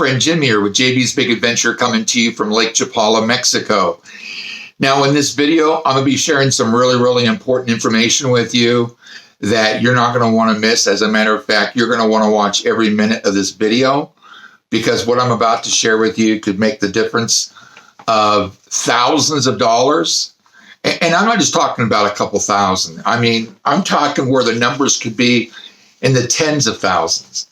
friend Jim here with JB's Big Adventure, coming to you from Lake Chapala, Mexico. Now in this video, I'm going to be sharing some really important information with you that you're not going to want to miss. As a matter of fact, you're going to want to watch every minute of this video, because what I'm about to share with you could make the difference of thousands of dollars. And I'm not just talking about a couple thousand. I mean, I'm talking where the numbers could be in the tens of thousands.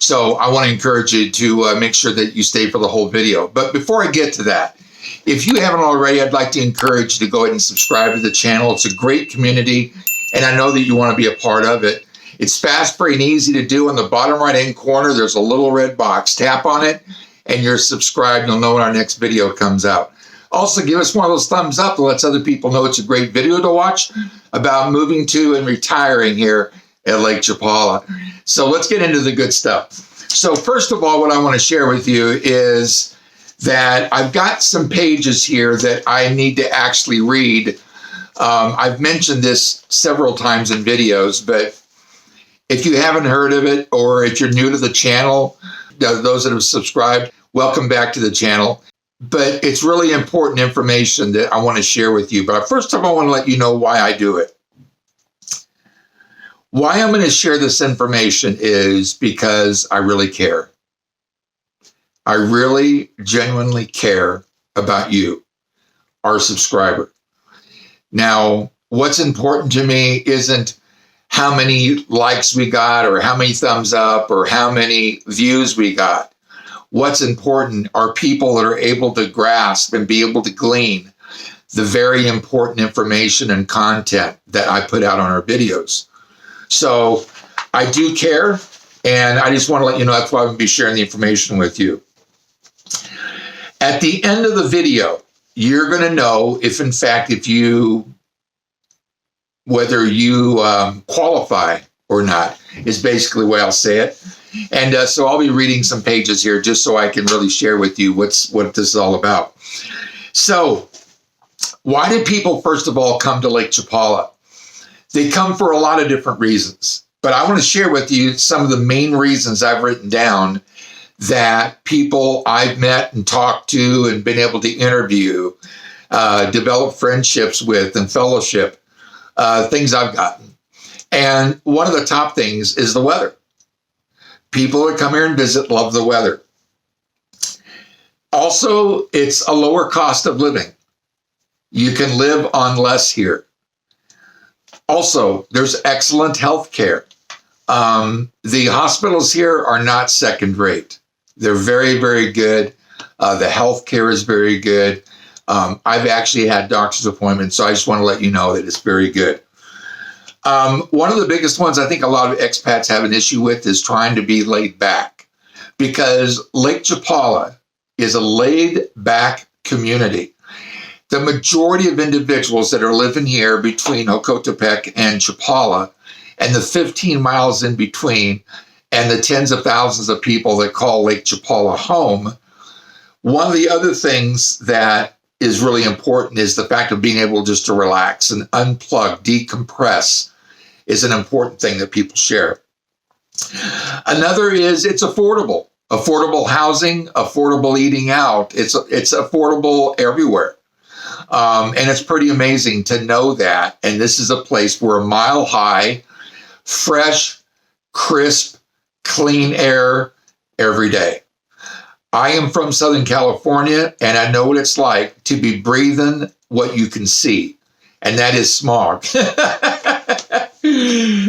So I want to encourage you to make sure that you stay for the whole video. But before I get to that, if you haven't already, I'd like to encourage you to go ahead and subscribe to the channel. It's a great community, and I know that you want to be a part of it. It's fast, free, and easy to do. On the bottom right-hand corner, there's a little red box. Tap on it, and you're subscribed. You'll know when our next video comes out. Also, give us one of those thumbs up that lets other people know it's a great video to watch about moving to and retiring here at Lake Chapala. So let's get into the good stuff. So first of all, what I want to share with you is that I've got some pages here that I need to actually read. I've mentioned this several times in videos, but if you haven't heard of it, or if you're new to the channel, those that have subscribed, welcome back to the channel. But it's really important information that I want to share with you. But first of all, I want to let you know why I do it. Why I'm going to share this information is because I really care. I really genuinely care about you, our subscriber. Now, what's important to me isn't how many likes we got, or how many thumbs up, or how many views we got. What's important are people that are able to grasp and be able to glean the very important information and content that I put out on our videos. So I do care, and I just want to let you know that's why I'm going to be sharing the information with you. At the end of the video, you're going to know if, in fact, whether you qualify or not, is basically the way I'll say it. And so I'll be reading some pages here just so I can really share with you what this is all about. So why did people, first of all, come to Lake Chapala? They come for a lot of different reasons, but I want to share with you some of the main reasons I've written down that people I've met and talked to and been able to interview, develop friendships with and fellowship, things I've gotten. And one of the top things is the weather. People that come here and visit love the weather. Also, it's a lower cost of living. You can live on less here. Also, there's excellent health care. The hospitals here are not second rate. They're very good. The health care is very good. I've actually had doctor's appointments, so I just want to let you know that it's very good. One of the biggest ones I think a lot of expats have an issue with is trying to be laid back, because Lake Chapala is a laid back community. The majority of individuals that are living here between Jocotepec and Chapala, and the 15 miles in between, and the tens of thousands of people that call Lake Chapala home, one of the other things that is really important is the fact of being able just to relax and unplug, decompress is an important thing that people share. Another is it's affordable. Affordable housing, affordable eating out. It's affordable everywhere. And it's pretty amazing to know that. And this is a place where a mile high, fresh, crisp, clean air every day. I am from Southern California, and I know what it's like to be breathing what you can see, and that is smog.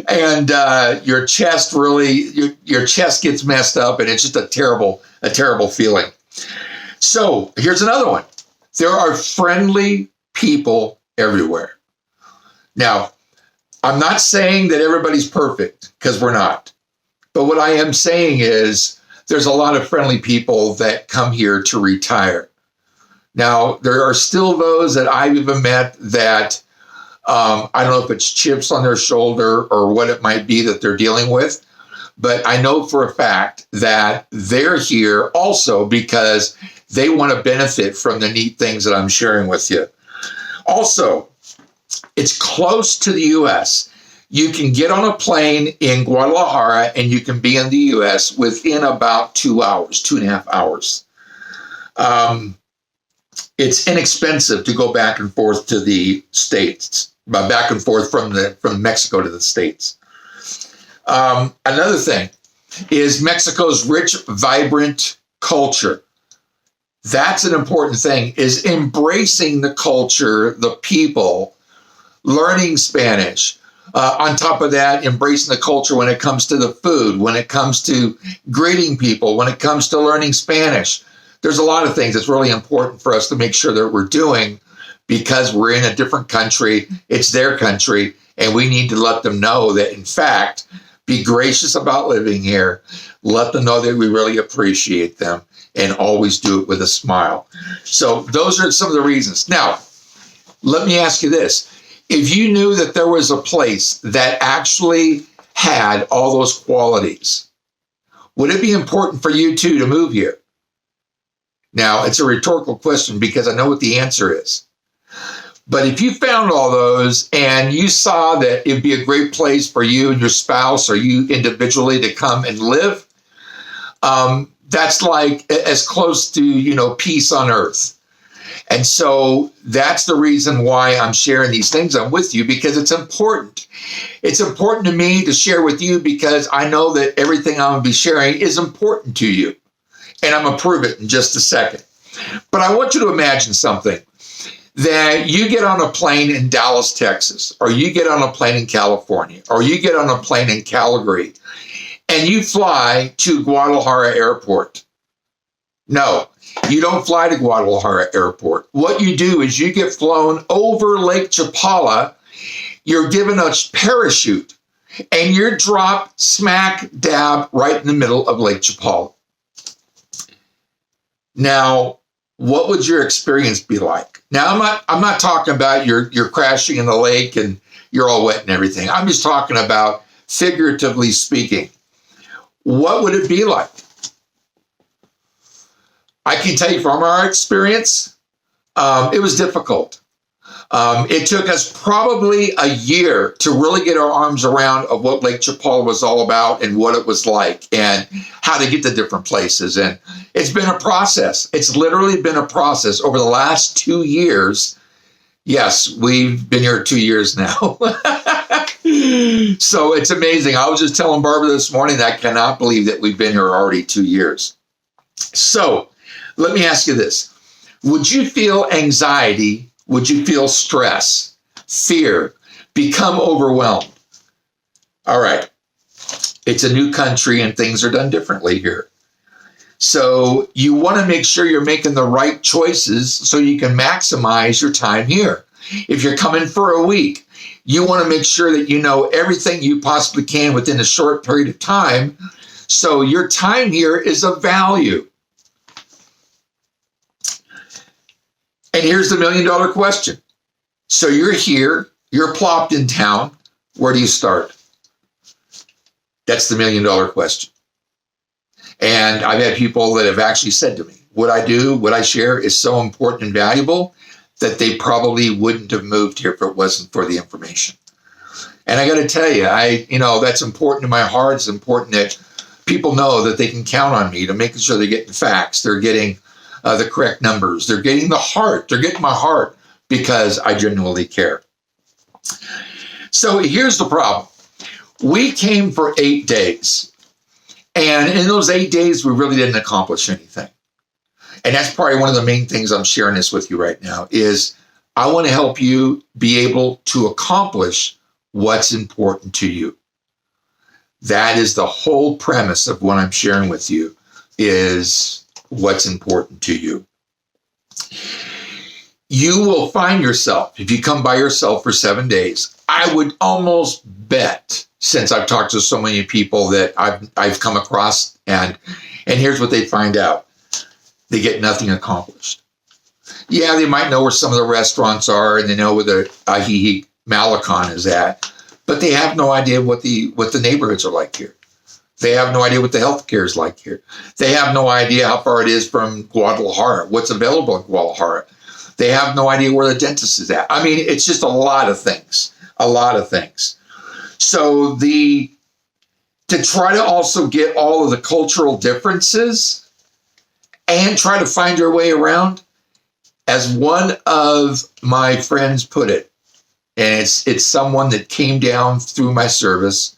And your chest your chest gets messed up, and it's just a terrible feeling. So here's another one. There are friendly people everywhere. Now, I'm not saying that everybody's perfect, because we're not. But what I am saying is there's a lot of friendly people that come here to retire. Now, there are still those that I've even met that I don't know if it's chips on their shoulder or what it might be that they're dealing with, but I know for a fact that they're here also because they want to benefit from the neat things that I'm sharing with you. Also, it's close to the U.S. You can get on a plane in Guadalajara and you can be in the U.S. within about 2 hours, 2.5 hours. It's inexpensive to go back and forth to the States, back and forth from Mexico to the States. Another thing is Mexico's rich, vibrant culture. That's an important thing, is embracing the culture, the people, learning Spanish. On top of that, embracing the culture when it comes to the food, when it comes to greeting people, when it comes to learning Spanish. There's a lot of things that's really important for us to make sure that we're doing because we're in a different country. It's their country, and we need to let them know that, in fact, be gracious about living here. Let them know that we really appreciate them and always do it with a smile. So those are some of the reasons. Now, let me ask you this. If you knew that there was a place that actually had all those qualities, would it be important for you too to move here? Now, it's a rhetorical question because I know what the answer is. But if you found all those and you saw that it'd be a great place for you and your spouse or you individually to come and live, that's like as close to, peace on earth. And so that's the reason why I'm sharing these things with you, because it's important. It's important to me to share with you because I know that everything I'm going to be sharing is important to you. And I'm going to prove it in just a second. But I want you to imagine something, that you get on a plane in Dallas, Texas, or you get on a plane in California, or you get on a plane in Calgary, and you fly to Guadalajara Airport. No, you don't fly to Guadalajara Airport. What you do is you get flown over Lake Chapala, you're given a parachute, and you're dropped smack dab right in the middle of Lake Chapala. Now, what would your experience be like? Now, I'm not talking about you're crashing in the lake and you're all wet and everything. I'm just talking about figuratively speaking. What would it be like? I can tell you from our experience, it was difficult. It took us probably a year to really get our arms around of what Lake Chapala was all about and what it was like and how to get to different places. And it's been a process. It's literally been a process over the last 2 years. Yes, we've been here 2 years now. So it's amazing. I was just telling Barbara this morning that I cannot believe that we've been here already 2 years. So let me ask you this. Would you feel anxiety? Would you feel stress, fear, become overwhelmed? All right. It's a new country and things are done differently here. So you want to make sure you're making the right choices so you can maximize your time here. If you're coming for a week, you want to make sure that you know everything you possibly can within a short period of time. So your time here is of value. And here's the $1 million question. So you're here, you're plopped in town. Where do you start? That's the $1 million question. And I've had people that have actually said to me, what I do, what I share is so important and valuable that they probably wouldn't have moved here if it wasn't for the information. And I got to tell you, that's important to my heart. It's important that people know that they can count on me to making sure they're getting facts. They're getting the correct numbers. They're getting the heart. They're getting my heart because I genuinely care. So here's the problem. We came for 8 days. And in those 8 days, we really didn't accomplish anything. And that's probably one of the main things I'm sharing this with you right now is I want to help you be able to accomplish what's important to you. That is the whole premise of what I'm sharing with you is what's important to you. You will find yourself, if you come by yourself for 7 days, I would almost bet, since I've talked to so many people that I've come across, and here's what they find out. They get nothing accomplished. Yeah, they might know where some of the restaurants are, and they know where the Ajijic Malecon is at, but they have no idea what the neighborhoods are like here. They have no idea what the healthcare is like here. They have no idea how far it is from Guadalajara, what's available in Guadalajara. They have no idea where the dentist is at. I mean, it's just a lot of things, So to try to also get all of the cultural differences and try to find your way around, as one of my friends put it, and it's someone that came down through my service,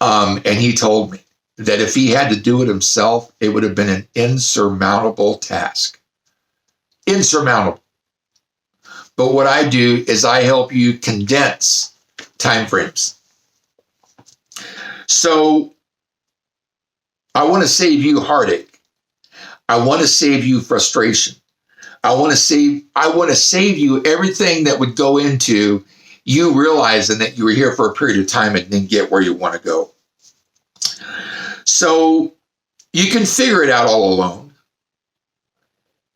and he told me that if he had to do it himself, it would have been an insurmountable task. Insurmountable. But what I do is I help you condense time frames. So I want to save you heartache. I want to save you frustration. I want to save you everything that would go into you realizing that you were here for a period of time and didn't get where you want to go. So you can figure it out all alone.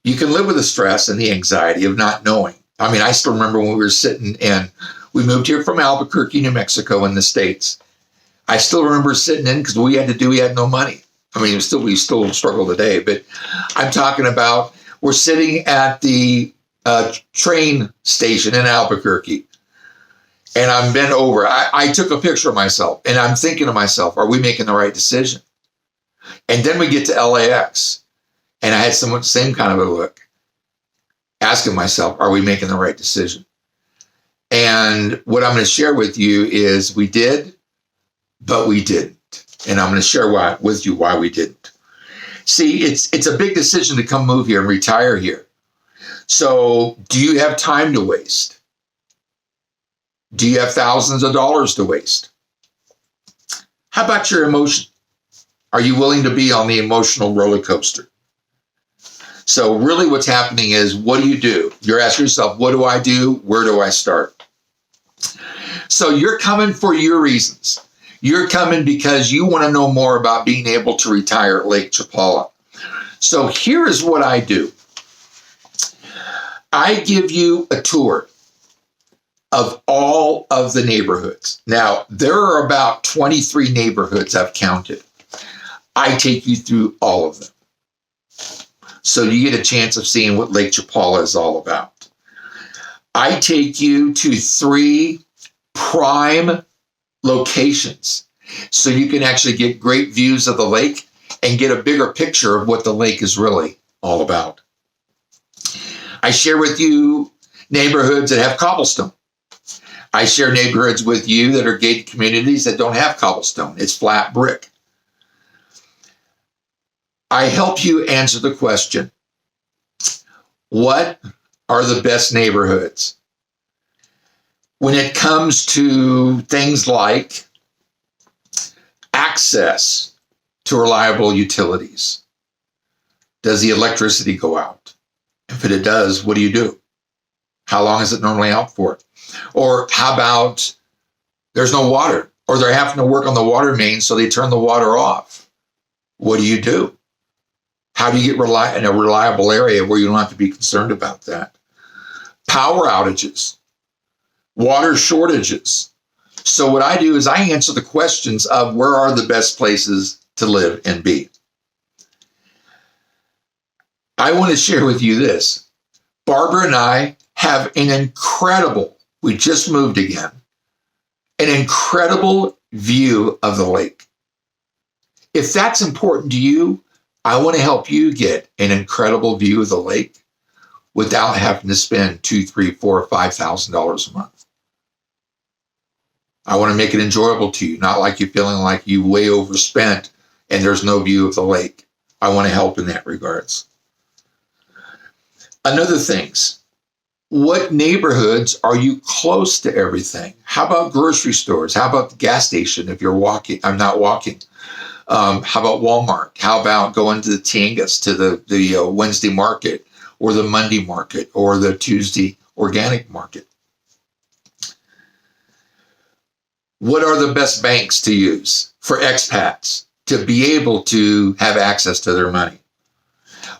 You can live with the stress and the anxiety of not knowing. I mean, I still remember when we were sitting and we moved here from Albuquerque, New Mexico in the States. I still remember sitting in because we had no money. I mean, we still struggle today, but I'm talking about we're sitting at the train station in Albuquerque and I'm bent over. I took a picture of myself and I'm thinking to myself, are we making the right decision? And then we get to LAX and I had same kind of a look, asking myself, are we making the right decision? And what I'm going to share with you is we did, but we didn't. And I'm going to share with you why we didn't. See, it's a big decision to come move here and retire here. So do you have time to waste? Do you have thousands of dollars to waste? How about your emotion? Are you willing to be on the emotional roller coaster? So really what's happening is, what do you do? You're asking yourself, what do I do? Where do I start? So you're coming for your reasons. You're coming because you want to know more about being able to retire at Lake Chapala. So here is what I do. I give you a tour of all of the neighborhoods. Now, there are about 23 neighborhoods I've counted. I take you through all of them. So you get a chance of seeing what Lake Chapala is all about. I take you to 3 prime locations so you can actually get great views of the lake and get a bigger picture of what the lake is really all about. I share with you neighborhoods that have cobblestone. I share neighborhoods with you that are gated communities that don't have cobblestone. It's flat brick. I help you answer the question, what are the best neighborhoods? When it comes to things like access to reliable utilities, does the electricity go out? If it does, what do you do? How long is it normally out for? Or how about there's no water, or they're having to work on the water main, so they turn the water off? What do you do? How do you get in a reliable area where you don't have to be concerned about that? Power outages, water shortages. So what I do is I answer the questions of where are the best places to live and be. I want to share with you this. Barbara and I have we just moved again, an incredible view of the lake. If that's important to you, I want to help you get an incredible view of the lake without having to spend $2,000, $3,000, $4,000, $5,000 a month. I want to make it enjoyable to you, not like you feeling like you way overspent and there's no view of the lake. I want to help in that regards. Another things, what neighborhoods are you close to everything? How about grocery stores? How about the gas station if you're walking? I'm not walking. How about Walmart? How about going to the Tianguis, to the Wednesday market or the Monday market or the Tuesday organic market? What are the best banks to use for expats to be able to have access to their money?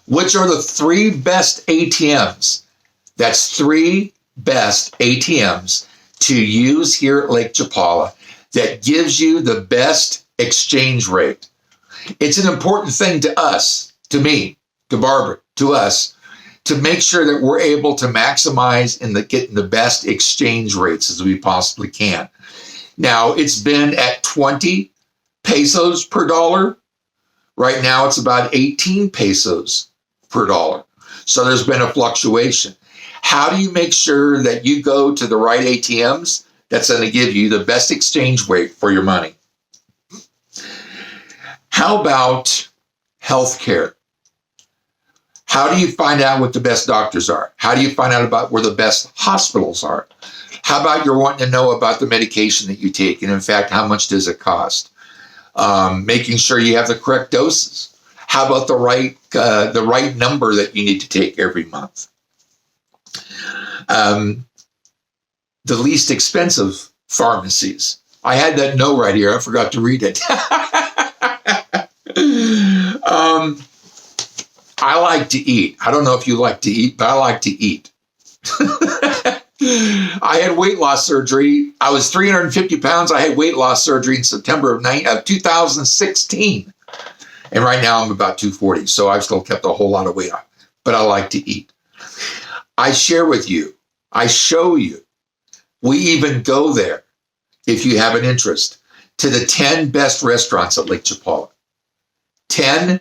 Which are the 3 best ATMs? That's 3 best ATMs to use here at Lake Chapala that gives you the best exchange rate. It's an important thing to us, to me, to Barbara, to us, to make sure that we're able to maximize and getting the best exchange rates as we possibly can. Now, it's been at 20 pesos per dollar. Right now, it's about 18 pesos per dollar. So there's been a fluctuation. How do you make sure that you go to the right ATMs that's going to give you the best exchange rate for your money? How about healthcare? How do you find out what the best doctors are? How do you find out about where the best hospitals are? How about you're wanting to know about the medication that you take? And in fact, how much does it cost? Making sure you have the correct doses. How about the right number that you need to take every month? The least expensive pharmacies. I had that note right here. I forgot to read it. I like to eat. I don't know if you like to eat, but I like to eat. I had weight loss surgery. I was 350 pounds. I had weight loss surgery in September of 2016. And right now I'm about 240. So I've still kept a whole lot of weight off. But I like to eat. I share with you. I show you. We even go there, if you have an interest, to the 10 best restaurants at Lake Chapala. 10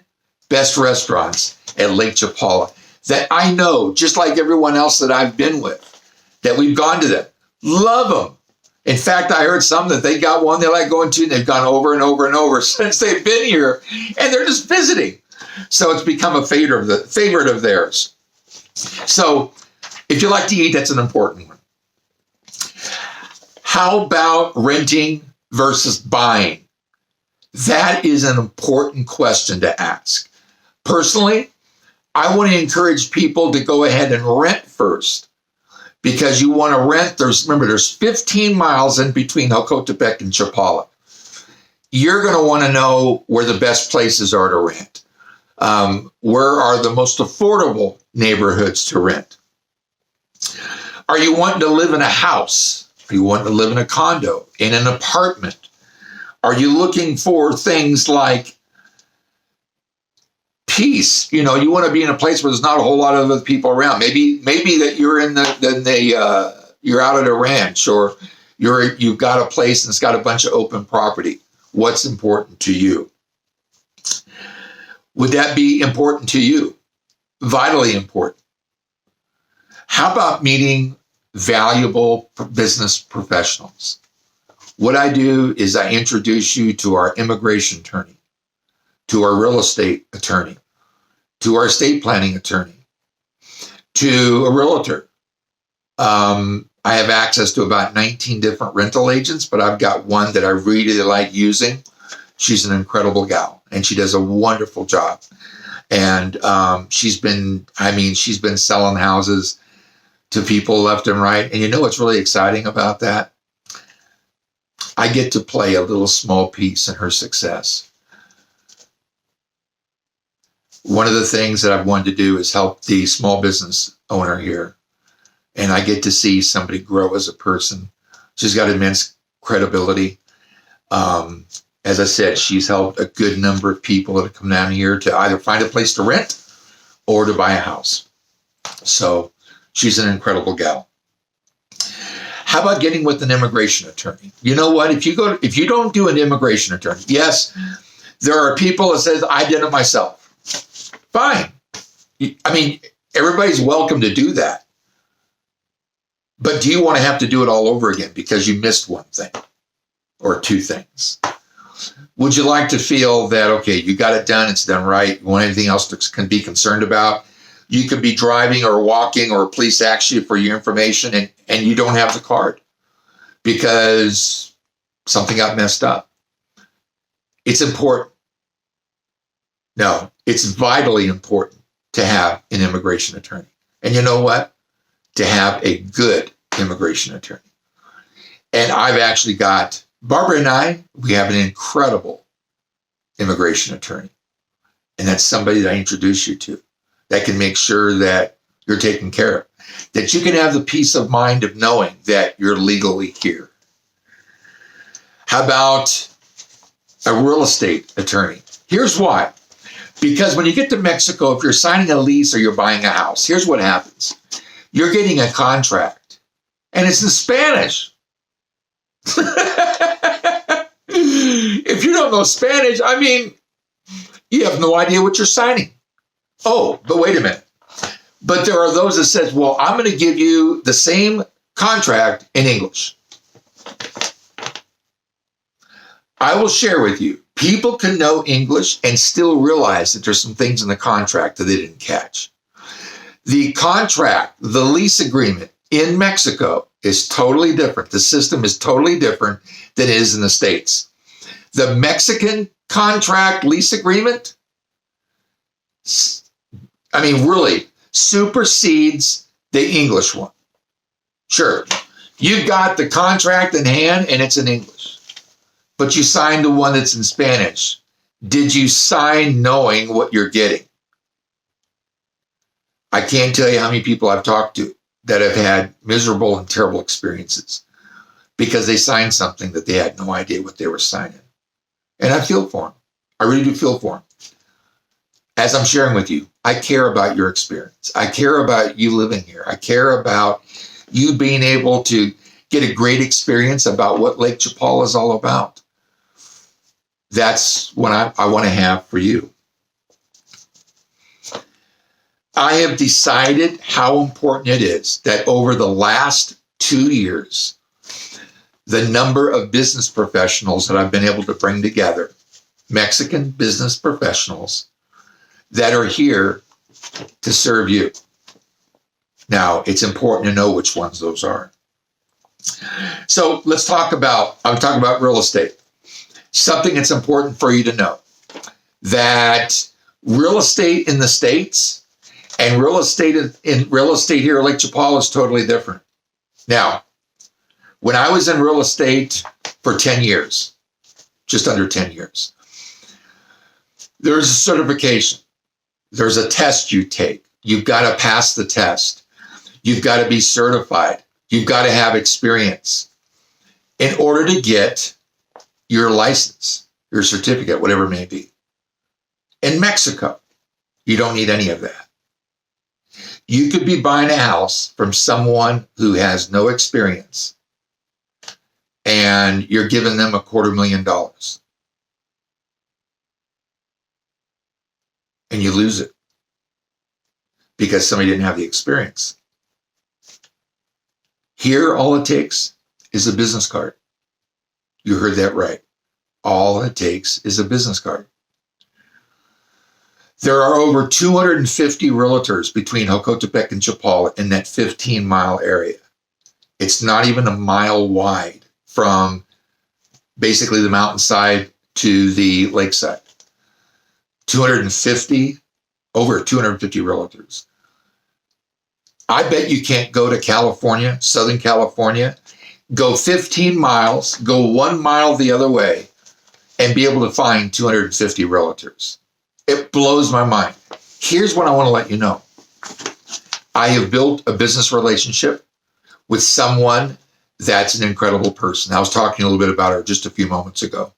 best restaurants at Lake Chapala that I know, just like everyone else that I've been with, that we've gone to them. Love them. In fact, I heard some that they got one they like going to, and they've gone over and over and over since they've been here, and they're just visiting. So it's become a favorite of theirs. So if you like to eat, that's an important one. How about renting versus buying? That is an important question to ask. Personally, I want to encourage people to go ahead and rent first, because you want to rent. There's 15 miles in between Jocotepec and Chapala. You're going to want to know where the best places are to rent. Where are the most affordable neighborhoods to rent? Are you wanting to live in a house? Are you wanting to live in a condo, in an apartment? Are you looking for things like peace? You want to be in a place where there's not a whole lot of other people around. Maybe that you're you're out at a ranch, or you've got a place and it's got a bunch of open property. What's important to you? Would that be important to you? Vitally important. How about meeting valuable business professionals? What I do is I introduce you to our immigration attorney, to our real estate attorney, to our estate planning attorney, to a realtor. I have access to about 19 different rental agents, but I've got one that I really like using. She's an incredible gal, and she does a wonderful job. And she's been selling houses to people left and right. And you know what's really exciting about that? I get to play a little small piece in her success. One of the things that I've wanted to do is help the small business owner here. And I get to see somebody grow as a person. She's got immense credibility. As I said, she's helped a good number of people that have come down here to either find a place to rent or to buy a house. So she's an incredible gal. How about getting with an immigration attorney? You know what? If you don't do an immigration attorney, yes, there are people that says, I did it myself. Fine. I mean, everybody's welcome to do that. But do you want to have to do it all over again because you missed one thing or two things? Would you like to feel that, okay, you got it done, it's done right, you want anything else to be concerned about? You could be driving or walking, or police ask you for your information, and you don't have the card because something got messed up. It's important. No, it's vitally important to have an immigration attorney. And you know what? To have a good immigration attorney. And I've actually got, Barbara and I, we have an incredible immigration attorney. And that's somebody that I introduce you to that can make sure that you're taken care of, that you can have the peace of mind of knowing that you're legally here. How about a real estate attorney? Here's why. Because when you get to Mexico, if you're signing a lease or you're buying a house, here's what happens. You're getting a contract, and it's in Spanish. If you don't know Spanish, I mean, you have no idea what you're signing. Oh, but wait a minute. But there are those that says, well, I'm going to give you the same contract in English. I will share with you, people can know English and still realize that there's some things in the contract that they didn't catch. The contract, the lease agreement in Mexico is totally different. The system is totally different than it is in the States. The Mexican contract lease agreement, I mean, really supersedes the English one. Sure, you've got the contract in hand and it's in English, but you signed the one that's in Spanish. Did you sign knowing what you're getting? I can't tell you how many people I've talked to that have had miserable and terrible experiences because they signed something that they had no idea what they were signing. And I feel for them. I really do feel for them. As I'm sharing with you, I care about your experience. I care about you living here. I care about you being able to get a great experience about what Lake Chapala is all about. That's what I want to have for you. I have decided how important it is that over the last 2 years, the number of business professionals that I've been able to bring together, Mexican business professionals that are here to serve you. Now, it's important to know which ones those are. So I'm talking about real estate. Something that's important for you to know, that real estate in the States and real estate here at Lake Chapala is totally different. Now, when I was in real estate for 10 years, just under 10 years, there's a certification. There's a test you take. You've got to pass the test. You've got to be certified. You've got to have experience in order to get your license, your certificate, whatever it may be. In Mexico, you don't need any of that. You could be buying a house from someone who has no experience, and you're giving them $250,000. And you lose it because somebody didn't have the experience. Here, all it takes is a business card. You heard that right. All it takes is a business card. There are over 250 realtors between Jocotepec and Chapala in that 15-mile area. It's not even a mile wide from basically the mountainside to the lakeside. Over 250 realtors. I bet you can't go to California, Southern California, go 15 miles, go 1 mile the other way, and be able to find 250 realtors. It blows my mind. Here's what I want to let you know. I have built a business relationship with someone that's an incredible person. I was talking a little bit about her just a few moments ago.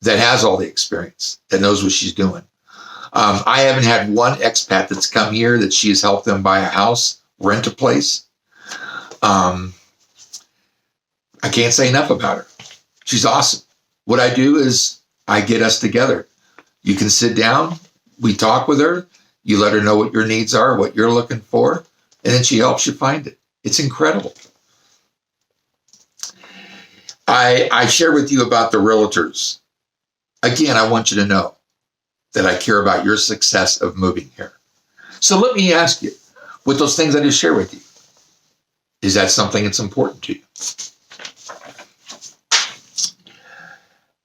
That has all the experience, that knows what she's doing. I haven't had one expat that's come here that she's helped them buy a house, rent a place. I can't say enough about her. She's awesome. What I do is I get us together. You can sit down, we talk with her, you let her know what your needs are, what you're looking for, and then she helps you find it. It's incredible. I share with you about the realtors. Again, I want you to know that I care about your success of moving here. So let me ask you, with those things I just shared with you, is that something that's important to you?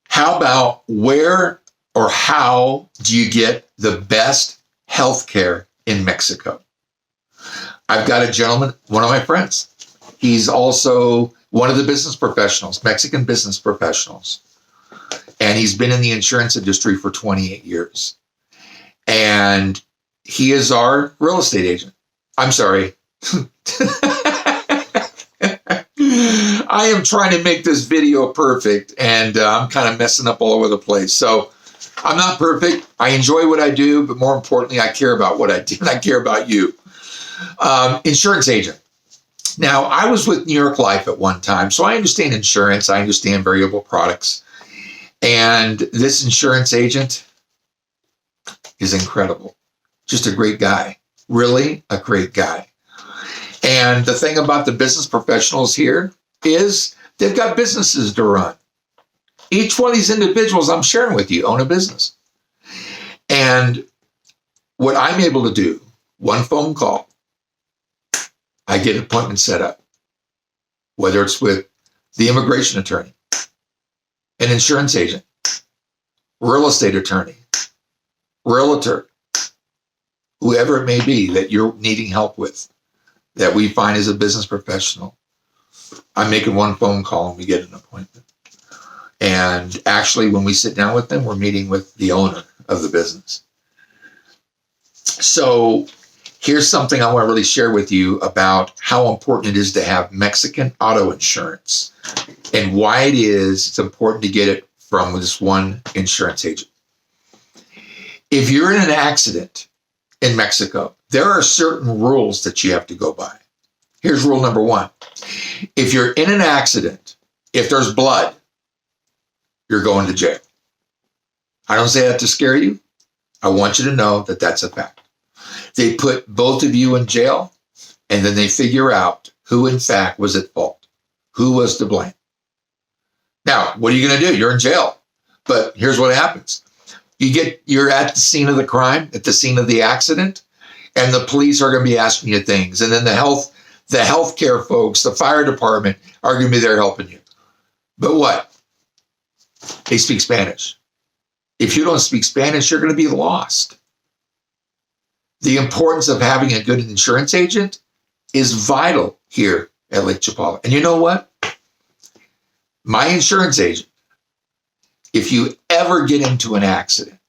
How about where or how do you get the best health care in Mexico? I've got a gentleman, one of my friends. He's also one of the business professionals, Mexican business professionals. And he's been in the insurance industry for 28 years. And he is our real estate agent. I'm sorry. I am trying to make this video perfect, and I'm kind of messing up all over the place. So I'm not perfect. I enjoy what I do, but more importantly, I care about what I do, and I care about you. Insurance agent. Now, I was with New York Life at one time, so I understand insurance. I understand variable products. And this insurance agent is incredible. Just a great guy. Really a great guy. And the thing about the business professionals here is they've got businesses to run. Each one of these individuals I'm sharing with you own a business. And what I'm able to do, one phone call, I get an appointment set up, whether it's with the immigration attorney, an insurance agent, real estate attorney, realtor, whoever it may be that you're needing help with, that we find as a business professional. I'm making one phone call and we get an appointment. And actually, when we sit down with them, we're meeting with the owner of the business. So here's something I want to really share with you about how important it is to have Mexican auto insurance and why it's important to get it from this one insurance agent. If you're in an accident in Mexico, there are certain rules that you have to go by. Here's rule number one. If you're in an accident, if there's blood, you're going to jail. I don't say that to scare you. I want you to know that that's a fact. They put both of you in jail, and then they figure out who, in fact, was at fault, who was to blame. Now, what are you going to do? You're in jail. But here's what happens. You're at the scene of the crime, at the scene of the accident, and the police are going to be asking you things. And then the healthcare folks, the fire department are going to be there helping you. But what? They speak Spanish. If you don't speak Spanish, you're going to be lost. The importance of having a good insurance agent is vital here at Lake Chapala. And you know what? My insurance agent, if you ever get into an accident,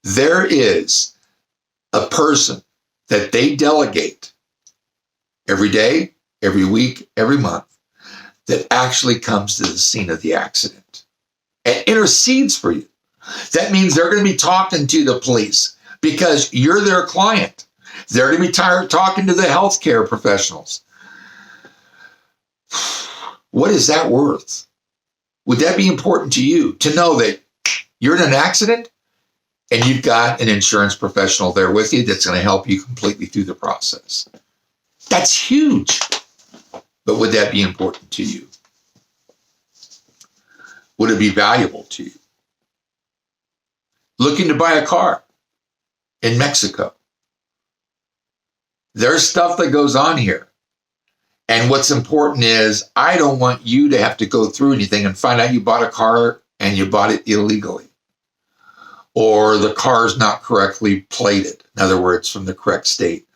there is a person that they delegate every day, every week, every month that actually comes to the scene of the accident and intercedes for you. That means they're going to be talking to the police because you're their client. They're going to be talking to the healthcare professionals. What is that worth? Would that be important to you to know that you're in an accident and you've got an insurance professional there with you that's going to help you completely through the process? That's huge. But would that be important to you? Would it be valuable to you? Looking to buy a car in Mexico. There's stuff that goes on here. And what's important is I don't want you to have to go through anything and find out you bought a car and you bought it illegally. Or the car's not correctly plated. In other words, from the correct state.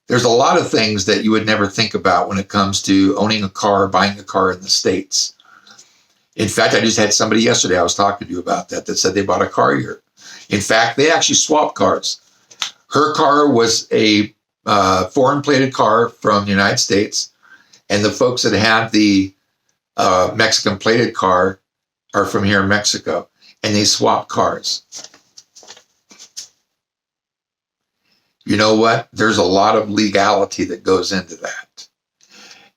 There's a lot of things that you would never think about when it comes to owning a car, buying a car in the States. In fact, I just had somebody yesterday I was talking to you about that said they bought a car here. In fact, they actually swapped cars. Her car was a foreign plated car from the United States, and the folks that had the Mexican plated car are from here in Mexico, and they swapped cars. You know what? There's a lot of legality that goes into that.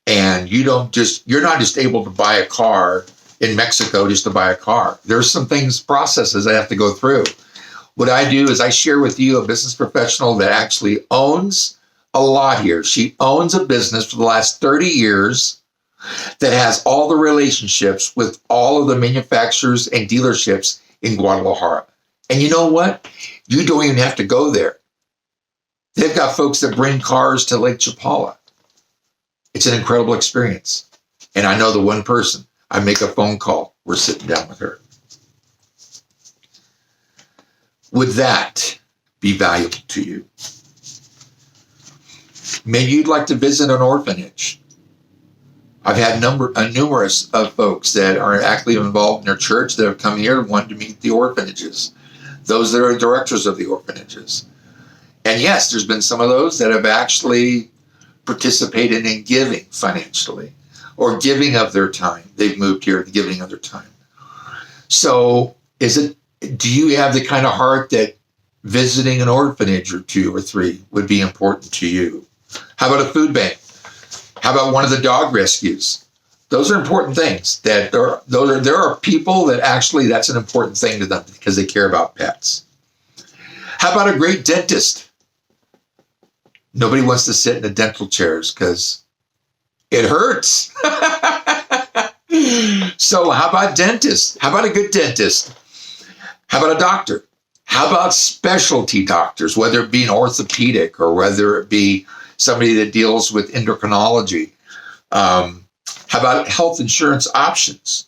And you're not just able to buy a car in Mexico just to buy a car. There's some processes I have to go through. What I do is I share with you a business professional that actually owns a lot here. She owns a business for the last 30 years that has all the relationships with all of the manufacturers and dealerships in Guadalajara. And you know what? You don't even have to go there. They've got folks that bring cars to Lake Chapala. It's an incredible experience. And I know the one person. I make a phone call. We're sitting down with her. Would that be valuable to you? Maybe you'd like to visit an orphanage. I've had numerous of folks that are actively involved in their church that have come here and wanted to meet the orphanages, those that are directors of the orphanages. And yes, there's been some of those that have actually participated in giving financially or giving of their time. They've moved here, giving of their time. So do you have the kind of heart that visiting an orphanage or 2 or 3 would be important to you? How about a food bank? How about one of the dog rescues? Those are important things. There are people that actually that's an important thing to them because they care about pets. How about a great dentist? Nobody wants to sit in the dental chairs because it hurts. So how about dentists? How about a good dentist? How about a doctor? How about specialty doctors, whether it be an orthopedic or whether it be somebody that deals with endocrinology? How about health insurance options?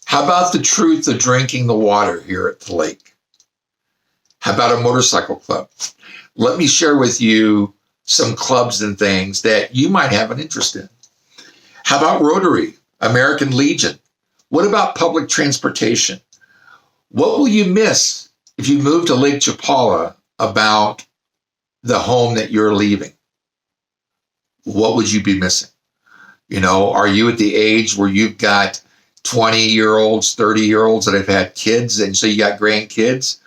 How about the truth of drinking the water here at the lake? How about a motorcycle club? Let me share with you some clubs and things that you might have an interest in. How about Rotary, American Legion? What about public transportation? What will you miss if you move to Lake Chapala about the home that you're leaving? What would you be missing? You know, are you at the age where you've got 20-year-olds, 30-year-olds that have had kids, and so you got grandkids?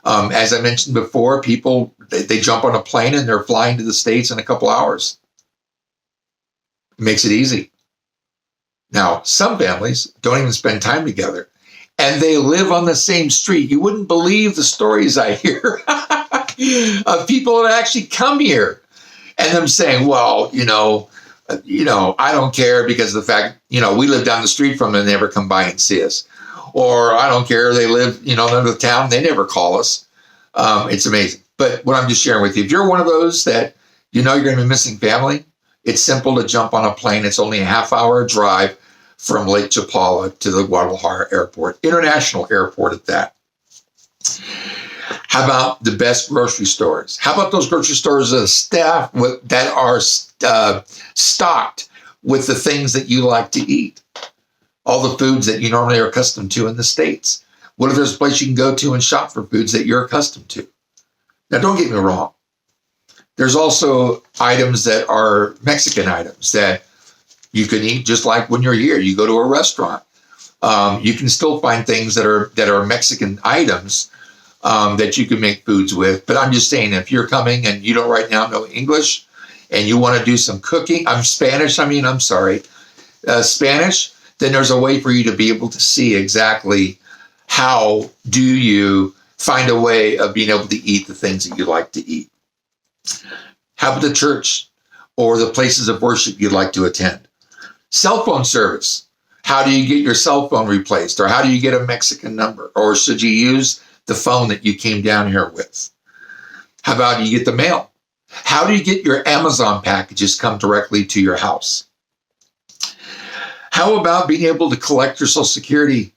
As I mentioned before, people, they jump on a plane and they're flying to the States in a couple hours. It makes it easy. Now, some families don't even spend time together, and they live on the same street. You wouldn't believe the stories I hear of people that actually come here and them saying, well, I don't care because of the fact, we live down the street from them and they never come by and see us. Or I don't care, they live, in another town, they never call us. It's amazing. But what I'm just sharing with you, if you're one of those that you're going to be missing family, it's simple to jump on a plane. It's only a half-hour drive from Lake Chapala to the Guadalajara Airport, international airport at that. How about the best grocery stores? How about those grocery stores that are stocked with the things that you like to eat? All the foods that you normally are accustomed to in the States. What if there's a place you can go to and shop for foods that you're accustomed to? Now, don't get me wrong. There's also items that are Mexican items that you can eat just like when you're here. You go to a restaurant. You can still find things that are Mexican items that you can make foods with. But I'm just saying, if you're coming and you don't right now know English and you want to do some cooking, Spanish, then there's a way for you to be able to see exactly how do you find a way of being able to eat the things that you like to eat. How about the church or the places of worship you'd like to attend? Cell phone service. How do you get your cell phone replaced? Or how do you get a Mexican number? Or should you use the phone that you came down here with? How about you get the mail? How do you get your Amazon packages come directly to your house? How about being able to collect your Social Security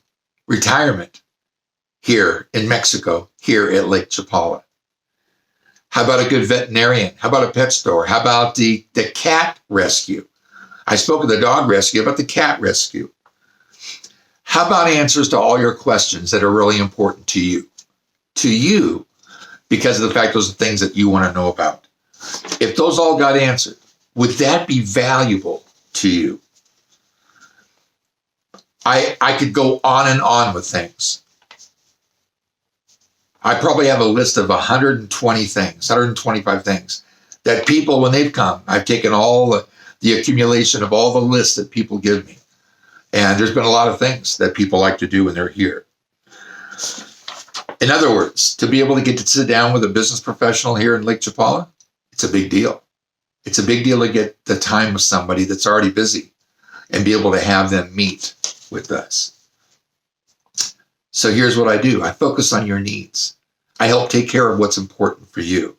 retirement here in Mexico, here at Lake Chapala? How about a good veterinarian? How about a pet store? How about the cat rescue? I spoke of the dog rescue, about the cat rescue. How about answers to all your questions that are really important to you? To you, because of the fact those are things that you want to know about. If those all got answered, would that be valuable to you? I could go on and on with things. I probably have a list of 120 things, 125 things that people, when they've come, I've taken all the accumulation of all the lists that people give me. And there's been a lot of things that people like to do when they're here. In other words, to be able to get to sit down with a business professional here in Lake Chapala, it's a big deal. It's a big deal to get the time with somebody that's already busy and be able to have them meet with us. So here's what I do. I focus on your needs. I help take care of what's important for you.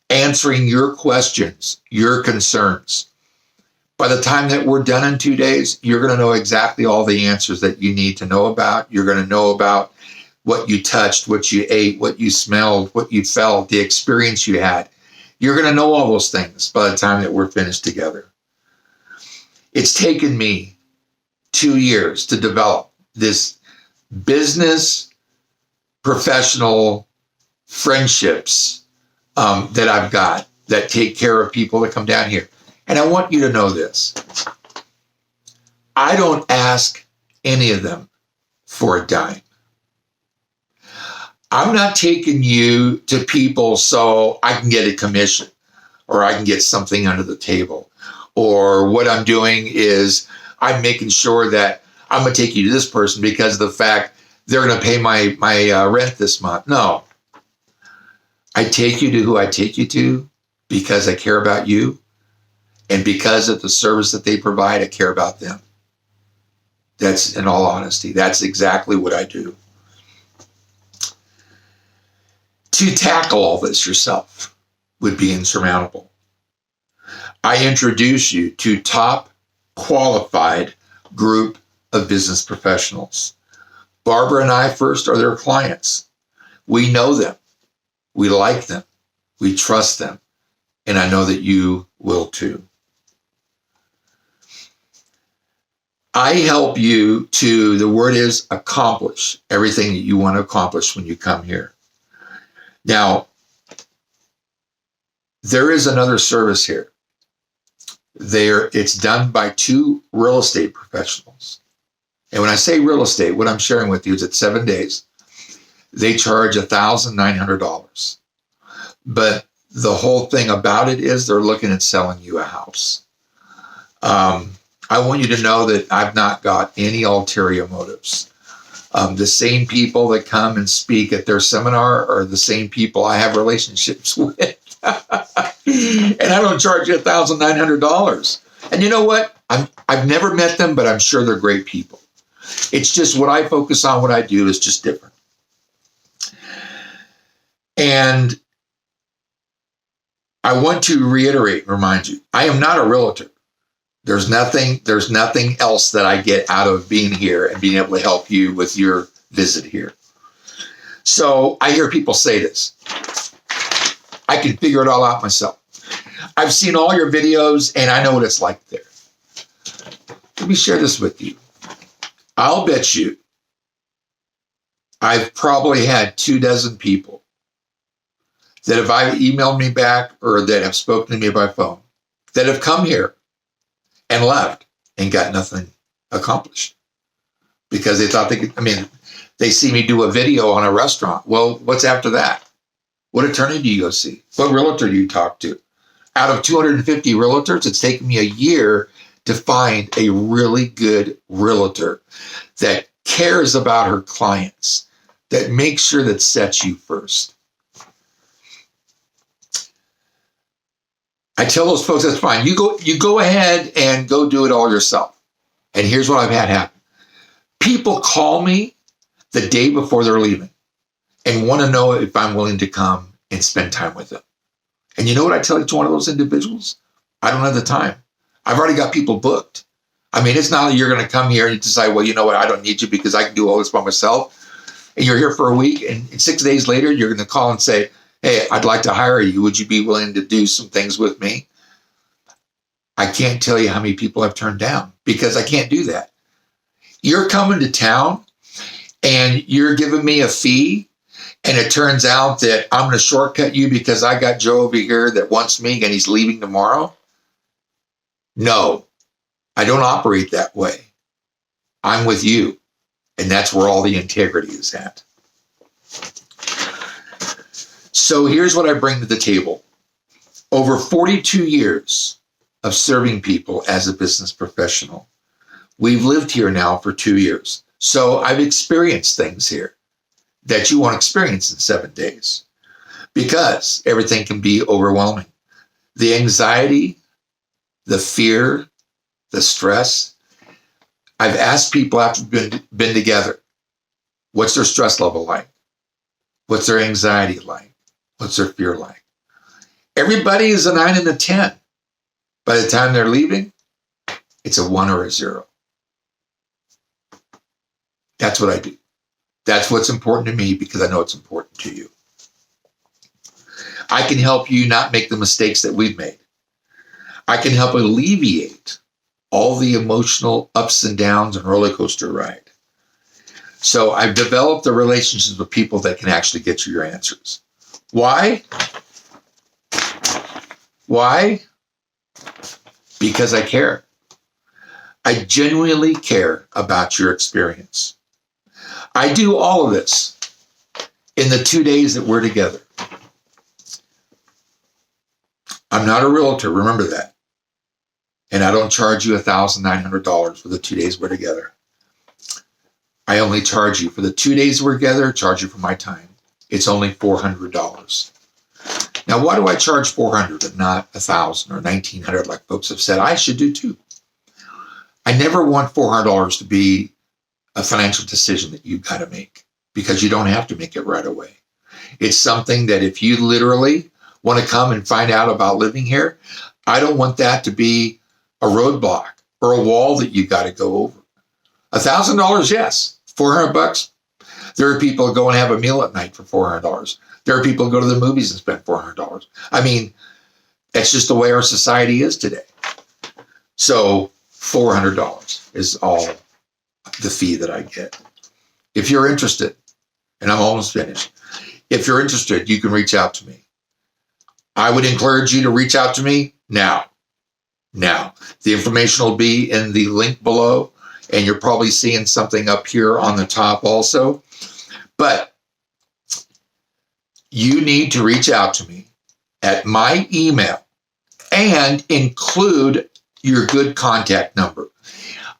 Answering your questions, your concerns. By the time that we're done in 2 days, you're going to know exactly all the answers that you need to know about. You're going to know about what you touched, what you ate, what you smelled, what you felt, the experience you had. You're going to know all those things by the time that we're finished together. It's taken me 2 years to develop this business, professional friendships that I've got that take care of people that come down here. And I want you to know this. I don't ask any of them for a dime. I'm not taking you to people so I can get a commission. or I can get something under the table. Or what I'm doing is I'm making sure that I'm going to take you to this person because of the fact they're going to pay my rent this month. No. I take you to who I take you to because I care about you, and because of the service that they provide, I care about them. That's, in all honesty, that's exactly what I do. To tackle all this yourself would be insurmountable. I introduce you to top qualified group of business professionals. Barbara and I first are their clients. We know them. We like them. We trust them. And I know that you will too. I help you to, the word is accomplish everything that you want to accomplish when you come here. Now, there is another service here. It's done by two real estate professionals. And when I say real estate, what I'm sharing with you is at 7 days, they charge $1,900. But the whole thing about it is they're looking at selling you a house. I want you to know that I've not got any ulterior motives. The same people that come and speak at their seminar are the same people I have relationships with. And I don't charge you $1,900. And you know what? I've never met them, but I'm sure they're great people. It's just what I focus on, what I do is just different. And I want to reiterate and remind you, I am not a realtor. There's nothing else that I get out of being here and being able to help you with your visit here. So I hear people say this. I can figure it all out myself. I've seen all your videos and I know what it's like there. Let me share this with you. I'll bet you I've probably had 24 people that have either emailed me back or that have spoken to me by phone that have come here and left and got nothing accomplished because they thought they could. I mean, they see me do a video on a restaurant. Well, what's after that? What attorney do you go see? What realtor do you talk to? Out of 250 realtors, it's taken me a year to find a really good realtor that cares about her clients, that makes sure that sets you first. I tell those folks, that's fine. You go ahead and go do it all yourself. And here's what I've had happen. People call me the day before they're leaving and want to know if I'm willing to come and spend time with them. And you know what I tell each one of those individuals? I don't have the time. I've already got people booked. I mean, it's not that you're going to come here and decide, well, you know what, I don't need you because I can do all this by myself. And you're here for a week, and 6 days later, you're going to call and say, hey, I'd like to hire you. Would you be willing to do some things with me? I can't tell you how many people I've turned down because I can't do that. You're coming to town and you're giving me a fee, and it turns out that I'm going to shortcut you because I got Joe over here that wants me and he's leaving tomorrow. No, I don't operate that way. I'm with you. And that's where all the integrity is at. So here's what I bring to the table. Over 42 years of serving people as a business professional. We've lived here now for 2 years. So I've experienced things here that you won't experience in 7 days because everything can be overwhelming. The anxiety, the fear, the stress. I've asked people after we've been together, what's their stress level like? What's their anxiety like? What's their fear like? Everybody is a 9 and a 10. By the time they're leaving, it's a 1 or a 0. That's what I do. That's what's important to me because I know it's important to you. I can help you not make the mistakes that we've made. I can help alleviate all the emotional ups and downs and roller coaster ride. So I've developed the relationships with people that can actually get you your answers. Why? Why? Because I care. I genuinely care about your experience. I do all of this in the 2 days that we're together. I'm not a realtor, remember that. And I don't charge you $1,900 for the 2 days we're together. I only charge you for the 2 days we're together, charge you for my time. It's only $400. Now, why do I charge $400 and not $1,000 or $1,900 like folks have said? I should do too. I never want $400 to be a financial decision that you've got to make, because you don't have to make it right away. It's something that if you literally want to come and find out about living here, I don't want that to be a roadblock or a wall that you got to go over. $1,000, yes. $400. There are people who go and have a meal at night for $400. There are people who go to the movies and spend $400. I mean, it's just the way our society is today. So $400 is all the fee that I get. If you're interested, and I'm almost finished, if you're interested, you can reach out to me. I would encourage you to reach out to me now. Now, the information will be in the link below, and you're probably seeing something up here on the top also. But you need to reach out to me at my email and include your good contact number.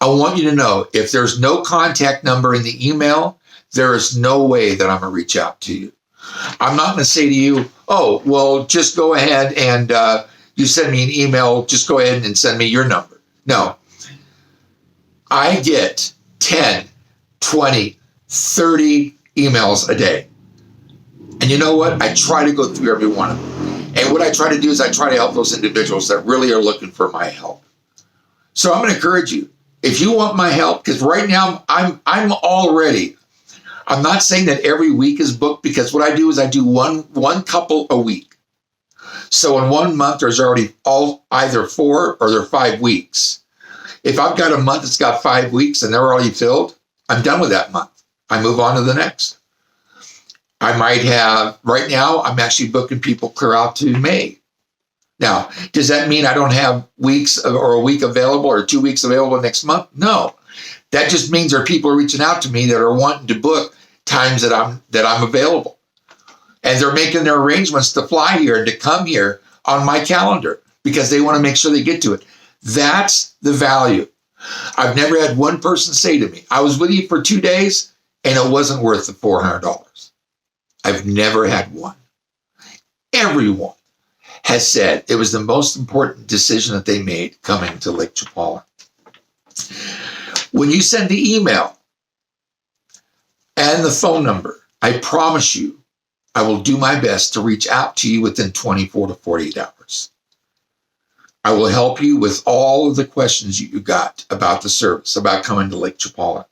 I want you to know, if there's no contact number in the email, there is no way that I'm going to reach out to you. I'm not going to say to you, oh, well, just go ahead and you send me an email, just go ahead and send me your number. No. I get 10, 20, 30 emails a day. And you know what? I try to go through every one of them. And what I try to do is I try to help those individuals that really are looking for my help. So I'm going to encourage you, if you want my help, because right now I'm already, I'm not saying that every week is booked, because what I do is I do one couple a week. So in 1 month, there's already either 4 or there are 5 weeks. If I've got a month that's got 5 weeks and they're already filled, I'm done with that month. I move on to the next. I might have, right now, I'm actually booking people clear out to May. Now, does that mean I don't have weeks or a week available or 2 weeks available next month? No. That just means there are people reaching out to me that are wanting to book times that I'm available. And they're making their arrangements to fly here and to come here on my calendar because they want to make sure they get to it. That's the value. I've never had one person say to me, I was with you for 2 days and it wasn't worth the $400. I've never had one. Everyone has said it was the most important decision that they made coming to Lake Chapala. When you send the email and the phone number, I promise you, I will do my best to reach out to you within 24 to 48 hours. I will help you with all of the questions you got about the service, about coming to Lake Chapala.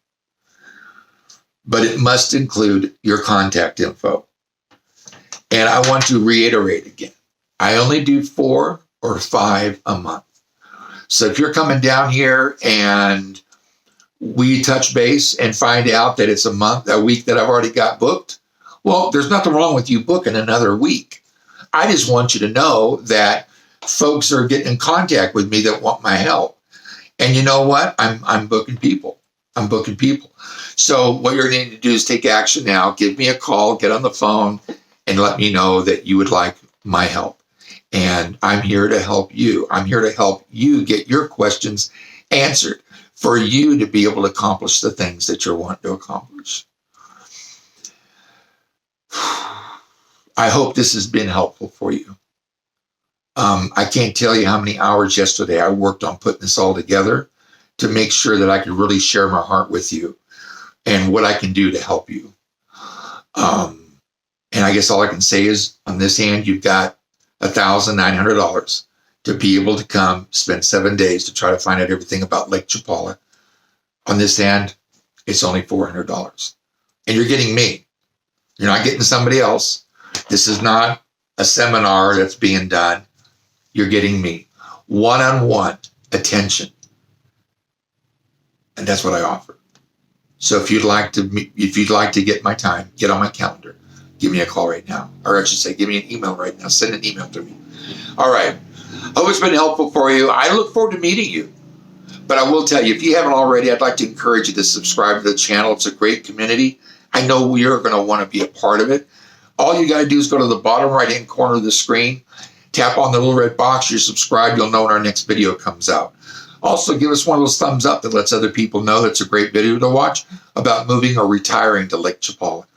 But it must include your contact info. And I want to reiterate again, I only do 4 or 5 a month. So if you're coming down here and we touch base and find out that it's a week that I've already got booked, well, there's nothing wrong with you booking another week. I just want you to know that folks are getting in contact with me that want my help. And you know what? I'm booking people. I'm booking people. So what you're going to need to do is take action now. Give me a call, get on the phone, and let me know that you would like my help. And I'm here to help you. I'm here to help you get your questions answered for you to be able to accomplish the things that you're wanting to accomplish. I hope this has been helpful for you. I can't tell you how many hours yesterday I worked on putting this all together to make sure that I could really share my heart with you and what I can do to help you. And I guess all I can say is, on this hand, you've got $1,900 to be able to come spend 7 days to try to find out everything about Lake Chapala. On this hand, it's only $400. And you're getting me. You're not getting somebody else. This is not a seminar that's being done. You're getting me. One-on-one attention. And that's what I offer. So if you'd like to get my time, get on my calendar. Give me a call right now. Or I should say, give me an email right now. Send an email to me. All right. Hope it's been helpful for you. I look forward to meeting you. But I will tell you, if you haven't already, I'd like to encourage you to subscribe to the channel. It's a great community. I know you're going to want to be a part of it. All you got to do is go to the bottom right-hand corner of the screen, Tap on the little red box. You're subscribed. You'll know when our next video comes out. Also, give us one of those thumbs up that lets other people know that's a great video to watch about moving or retiring to Lake Chapala.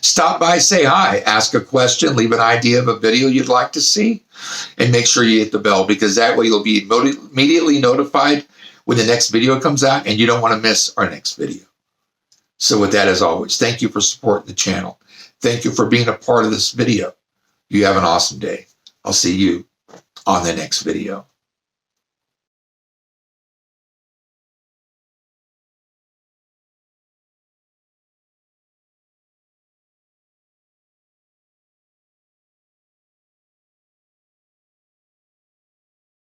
Stop by, say hi, ask a question, leave an idea of a video you'd like to see, and make sure you hit the bell, because that way you'll be immediately notified when the next video comes out, and you don't want to miss our next video. So with that, as always, thank you for supporting the channel. Thank you for being a part of this video. You have an awesome day. I'll see you on the next video.